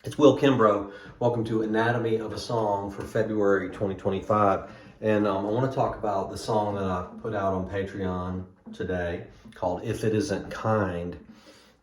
It's Will Kimbrough. Welcome to Anatomy of a Song for February 2025. And I want to talk about the song that I put out on Patreon today called If It Isn't Kind.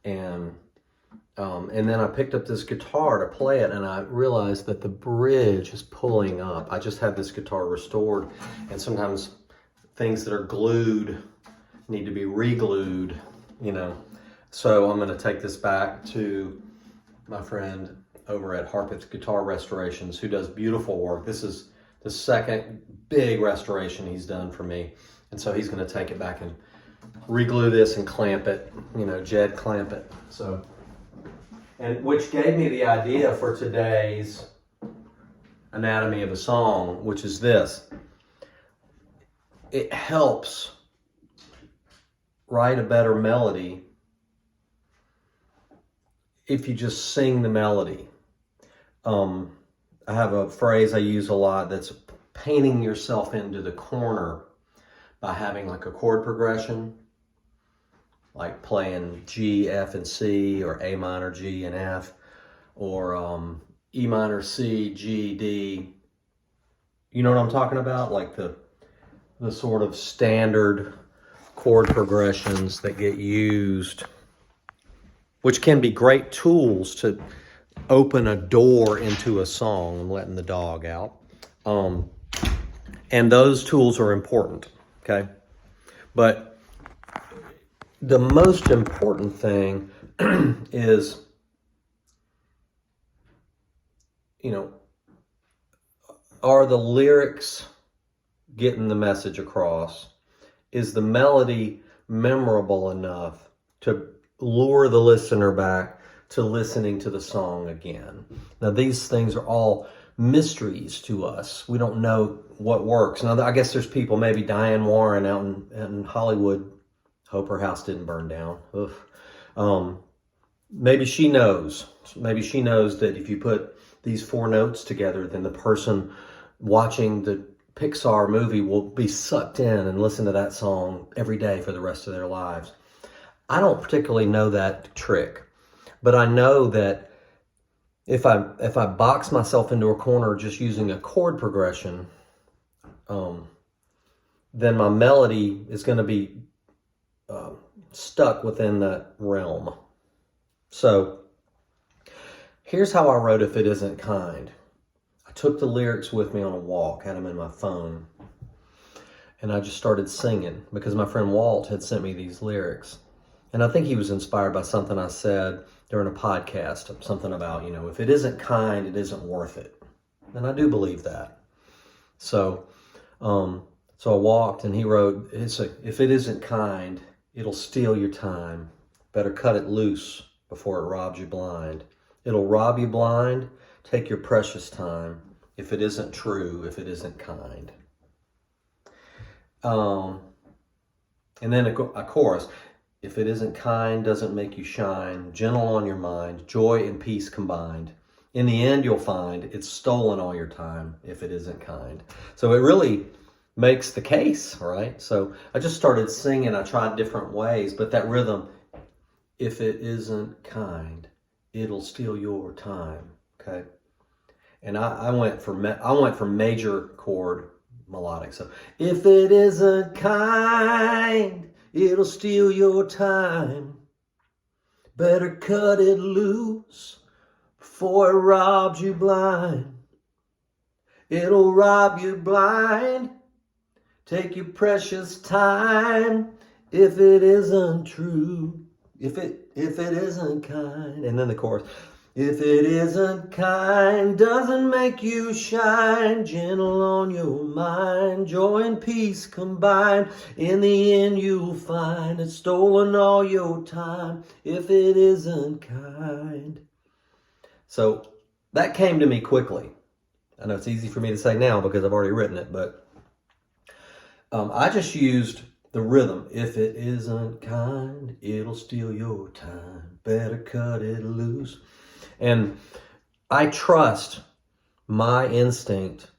And then I picked up this guitar to play it, and I realized that the bridge is pulling up. I just had this guitar restored, and sometimes things that are glued need to be re-glued, So I'm going to take this back to my friend over at Harpeth Guitar Restorations, who does beautiful work. This is the second big restoration he's done for me. And so he's going to take it back and re-glue this and clamp it, Jed clamp it. And which gave me the idea for today's Anatomy of a Song, which is this. It helps write a better melody if you just sing the melody. I have a phrase I use a lot that's painting yourself into the corner by having like a chord progression, like playing G, F, and C, or A minor, G, and F, or E minor, C, G, D. You know what I'm talking about? Like the sort of standard chord progressions that get used, which can be great tools to open a door into a song. I'm letting the dog out. And those tools are important, okay? But the most important thing is, are the lyrics getting the message across? Is the melody memorable enough to lure the listener back to listening to the song again? Now, these things are all mysteries to us. We don't know what works. Now, I guess there's people, maybe Diane Warren out in Hollywood. Hope her house didn't burn down. Maybe she knows. Maybe she knows that if you put these four notes together, then the person watching the Pixar movie will be sucked in and listen to that song every day for the rest of their lives. I don't particularly know that trick, but I know that if I box myself into a corner just using a chord progression, then my melody is going to be stuck within that realm. So here's how I wrote If It Isn't Kind. I took the lyrics with me on a walk, had them in my phone, and I just started singing because my friend Walt had sent me these lyrics. And I think he was inspired by something I said during a podcast, something about, if it isn't kind, it isn't worth it. And I do believe that. So I walked, and he wrote, if it isn't kind, it'll steal your time. Better cut it loose before it robs you blind. It'll rob you blind. Take your precious time. If it isn't true, if it isn't kind. And then a chorus. If it isn't kind, doesn't make you shine, gentle on your mind, joy and peace combined. In the end, you'll find it's stolen all your time if it isn't kind. So it really makes the case, right? So I just started singing. I tried different ways, but that rhythm, if it isn't kind, it'll steal your time, okay? And I went for major chord melodic. So if it isn't kind, it'll steal your time. Better cut it loose before it robs you blind. It'll rob you blind. Take your precious time. If it isn't true, if it isn't kind. And then the chorus. If it isn't kind, doesn't make you shine, gentle on your mind, joy and peace combined. In the end, you'll find it's stolen all your time if it isn't kind. So that came to me quickly. I know it's easy for me to say now because I've already written it, but I just used the rhythm. If it isn't kind, it'll steal your time. Better cut it loose. And I trust my instinct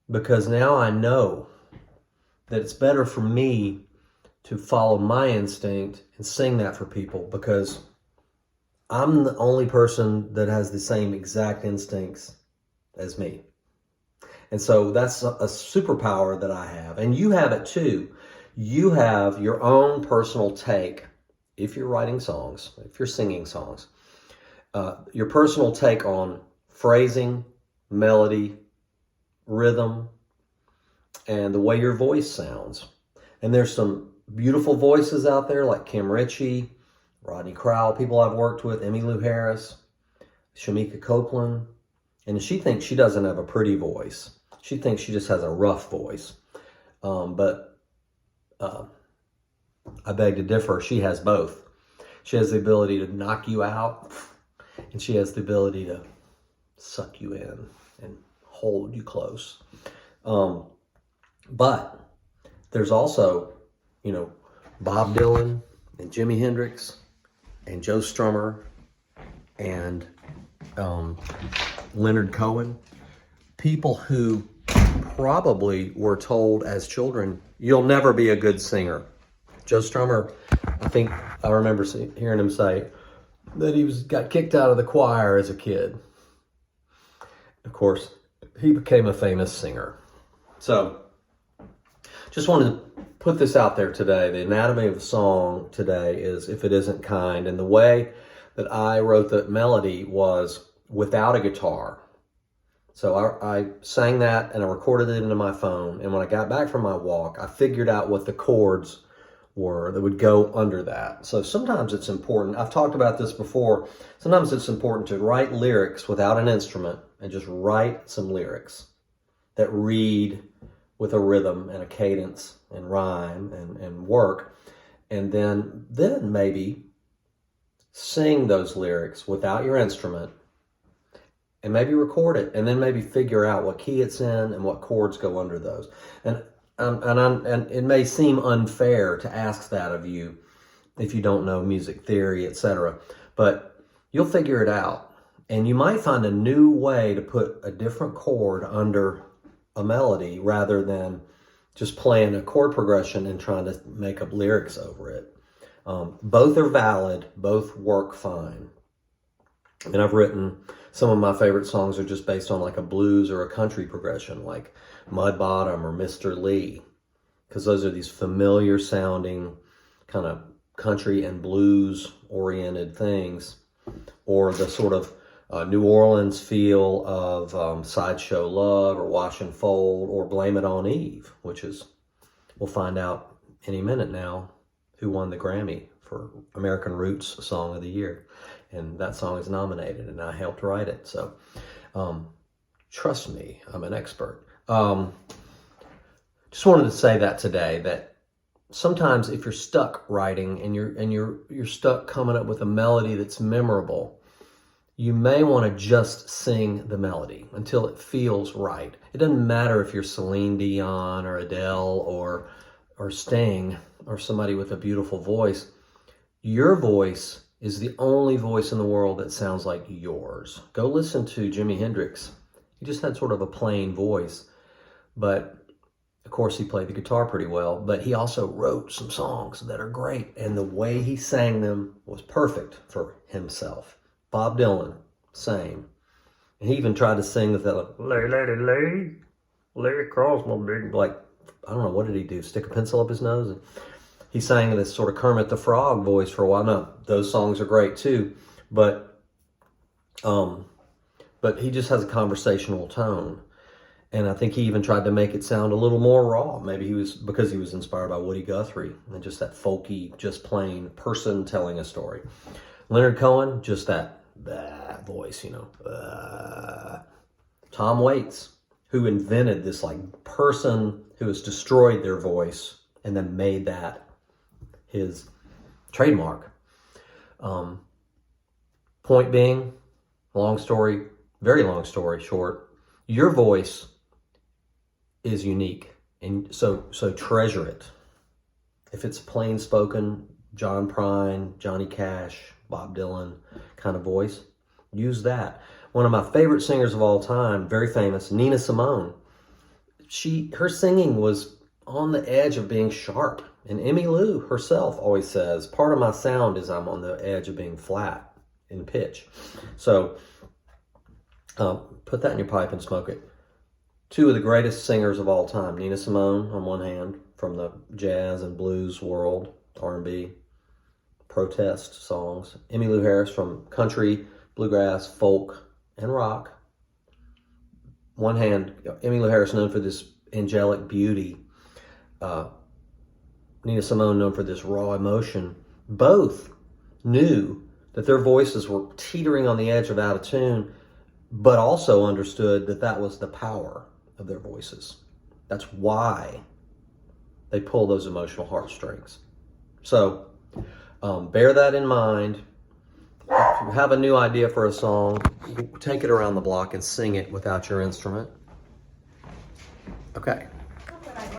because now I know that it's better for me to follow my instinct and sing that for people because I'm the only person that has the same exact instincts as me. And so that's a superpower that I have. And you have it too. You have your own personal take, if you're writing songs, if you're singing songs, your personal take on phrasing, melody, rhythm, and the way your voice sounds. And there's some beautiful voices out there like Kim Ritchie, Rodney Crowell, people I've worked with, Emmylou Harris, Shamika Copeland. And she thinks she doesn't have a pretty voice. She thinks she just has a rough voice. But I beg to differ. She has both. She has the ability to knock you out, and she has the ability to suck you in and hold you close. But there's also, Bob Dylan and Jimi Hendrix and Joe Strummer and Leonard Cohen, people who probably were told as children, you'll never be a good singer. Joe Strummer, I think I remember hearing him say that he got kicked out of the choir as a kid. Of course, he became a famous singer. So, just wanted to put this out there today. The anatomy of the song today is If It Isn't Kind. And the way that I wrote the melody was without a guitar. So I sang that and I recorded it into my phone. And when I got back from my walk, I figured out what the chords were that would go under that. So sometimes it's important. I've talked about this before. Sometimes it's important to write lyrics without an instrument and just write some lyrics that read with a rhythm and a cadence and rhyme and work. And then maybe sing those lyrics without your instrument and maybe record it, and then maybe figure out what key it's in and what chords go under those. And it may seem unfair to ask that of you if you don't know music theory, etc. But you'll figure it out, and you might find a new way to put a different chord under a melody rather than just playing a chord progression and trying to make up lyrics over it. Both are valid, both work fine. And I've written some of my favorite songs are just based on like a blues or a country progression, like Mud Bottom or Mr. Lee, because those are these familiar sounding kind of country and blues oriented things, or the sort of New Orleans feel of Sideshow Love or Wash and Fold or Blame It on Eve, which is, we'll find out any minute now who won the Grammy for American Roots Song of the Year. And that song is nominated, and I helped write it. So, trust me, I'm an expert. Just wanted to say that today, that sometimes if you're stuck writing and you're stuck coming up with a melody that's memorable, you may want to just sing the melody until it feels right. It doesn't matter if you're Celine Dion or Adele or Sting or somebody with a beautiful voice. Your voice is the only voice in the world that sounds like yours. Go listen to Jimi Hendrix. He just had sort of a plain voice, but of course he played the guitar pretty well, but he also wrote some songs that are great, and the way he sang them was perfect for himself. Bob Dylan, same. And he even tried to sing with that, like, lay across my big, like, I don't know, what did he do? Stick a pencil up his nose? And he sang in this sort of Kermit the Frog voice for a while. No, those songs are great too, but he just has a conversational tone. And I think he even tried to make it sound a little more raw. Maybe because he was inspired by Woody Guthrie and just that folky, just plain person telling a story. Leonard Cohen, just that voice, Tom Waits, who invented this like person who has destroyed their voice and then made that his trademark. Point being, very long story short, your voice is unique, and so treasure it. If it's plain spoken, John Prine, Johnny Cash, Bob Dylan kind of voice, use that. One of my favorite singers of all time, very famous, Nina Simone. Her singing was on the edge of being sharp. And Emmylou herself always says, part of my sound is I'm on the edge of being flat. in pitch. So put that in your pipe and smoke it. Two of the greatest singers of all time, Nina Simone on one hand, from the jazz and blues world, R&B, protest songs. Emmylou Harris from country, bluegrass, folk, and rock. One hand, Emmylou Harris known for this angelic beauty. Nina Simone known for this raw emotion. Both knew that their voices were teetering on the edge of out of tune, but also understood that that was the power of their voices. That's why they pull those emotional heartstrings. So bear that in mind. If you have a new idea for a song, take it around the block and sing it without your instrument. Okay.